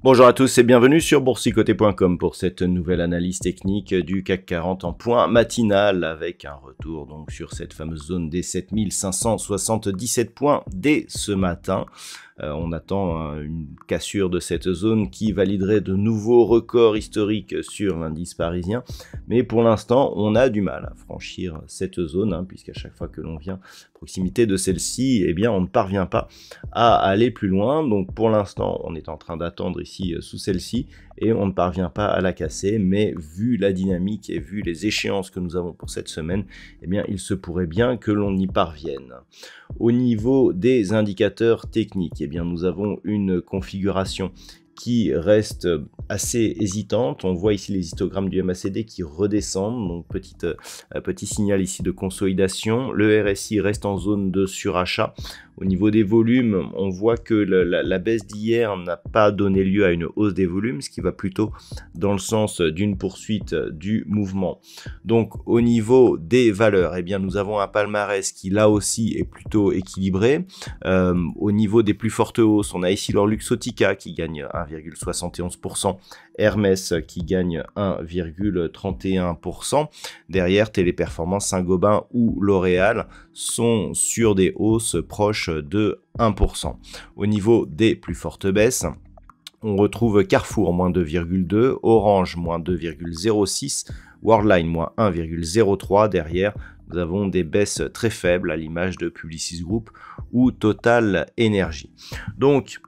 Bonjour à tous et bienvenue sur boursicoté.com pour cette nouvelle analyse technique du CAC 40 en point matinal avec un retour donc sur cette fameuse zone des 7577 points dès ce matin. On attend une cassure de cette zone qui validerait de nouveaux records historiques sur l'indice parisien. Mais pour l'instant, on a du mal à franchir cette zone, puisqu'à chaque fois que l'on vient à proximité de celle-ci, eh bien, on ne parvient pas à aller plus loin. Donc pour l'instant, on est en train d'attendre ici sous celle-ci et on ne parvient pas à la casser. Mais vu la dynamique et vu les échéances que nous avons pour cette semaine, eh bien, il se pourrait bien que l'on y parvienne. Au niveau des indicateurs techniques, eh bien, nous avons une configuration qui reste assez hésitante. On voit ici les histogrammes du MACD qui redescendent, donc petit signal ici de consolidation. Le RSI reste en zone de surachat. Au niveau des volumes, on voit que la baisse d'hier n'a pas donné lieu à une hausse des volumes, ce qui va plutôt dans le sens d'une poursuite du mouvement. Donc au niveau des valeurs, eh bien, nous avons un palmarès qui là aussi est plutôt équilibré. Au niveau des plus fortes hausses, on a ici leur Luxottica qui gagne 1,71%, Hermès qui gagne 1,31%. Derrière, Téléperformance, Saint-Gobain ou L'Oréal sont sur des hausses proches de 1%. Au niveau des plus fortes baisses, on retrouve Carrefour moins 2,2, Orange moins 2,06, Worldline moins 1,03. Derrière, nous avons des baisses très faibles à l'image de Publicis Group ou Total Energy. Donc,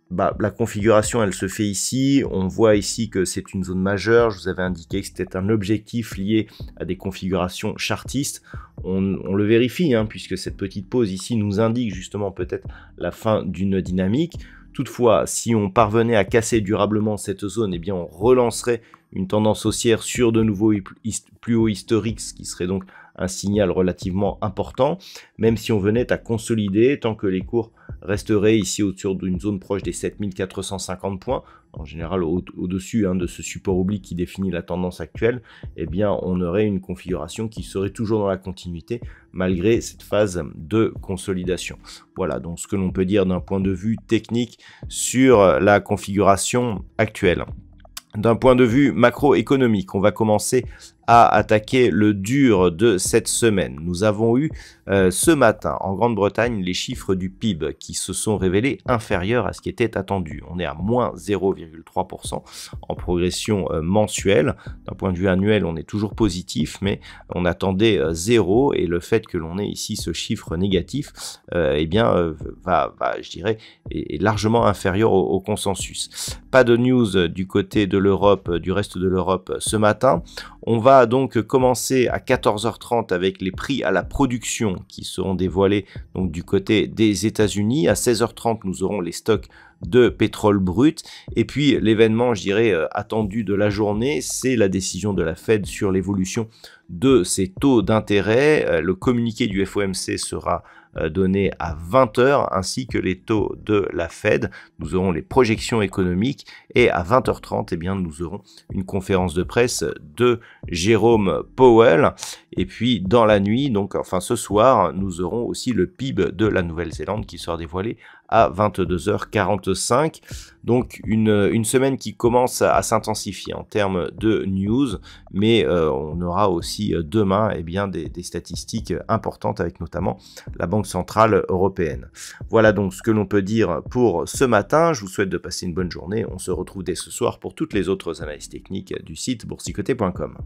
la configuration, elle se fait ici. On voit ici que c'est une zone majeure. Je vous avais indiqué que c'était un objectif lié à des configurations chartistes. On le vérifie, puisque cette petite pause ici nous indique justement peut-être la fin d'une dynamique. Toutefois, si on parvenait à casser durablement cette zone, eh bien, on relancerait une tendance haussière sur de nouveaux plus hauts historiques, ce qui serait donc un signal relativement important, même si on venait à consolider, tant que les cours resteraient ici autour d'une zone proche des 7450 points, en général au-dessus de ce support oblique qui définit la tendance actuelle, eh bien on aurait une configuration qui serait toujours dans la continuité malgré cette phase de consolidation. Voilà donc ce que l'on peut dire d'un point de vue technique sur la configuration actuelle. D'un point de vue macroéconomique, on va commencer à attaquer le dur de cette semaine. Nous avons eu ce matin en Grande-Bretagne les chiffres du PIB qui se sont révélés inférieurs à ce qui était attendu. On est à moins 0,3% en progression mensuelle. D'un point de vue annuel, on est toujours positif, mais on attendait 0 et le fait que l'on ait ici ce chiffre négatif, je dirais, est largement inférieur au consensus. Pas de news du côté de l'Europe, du reste de l'Europe ce matin. On va donc commencer à 14h30 avec les prix à la production qui seront dévoilés donc du côté des États-Unis. À 16h30, nous aurons les stocks de pétrole brut. Et puis l'événement, je dirais, attendu de la journée, c'est la décision de la Fed sur l'évolution de ses taux d'intérêt. Le communiqué du FOMC sera donné à 20h, ainsi que les taux de la Fed. Nous aurons les projections économiques et à 20h30, eh bien, nous aurons une conférence de presse de Jérôme Powell. Et puis dans la nuit, donc enfin ce soir, nous aurons aussi le PIB de la Nouvelle-Zélande qui sera dévoilé à 22h45. Donc une semaine qui commence à s'intensifier en termes de news, mais on aura aussi demain des statistiques importantes avec notamment la Banque Centrale Européenne. Voilà donc ce que l'on peut dire pour ce matin. Je vous souhaite de passer une bonne journée. On se retrouve dès ce soir pour toutes les autres analyses techniques du site boursicoté.com.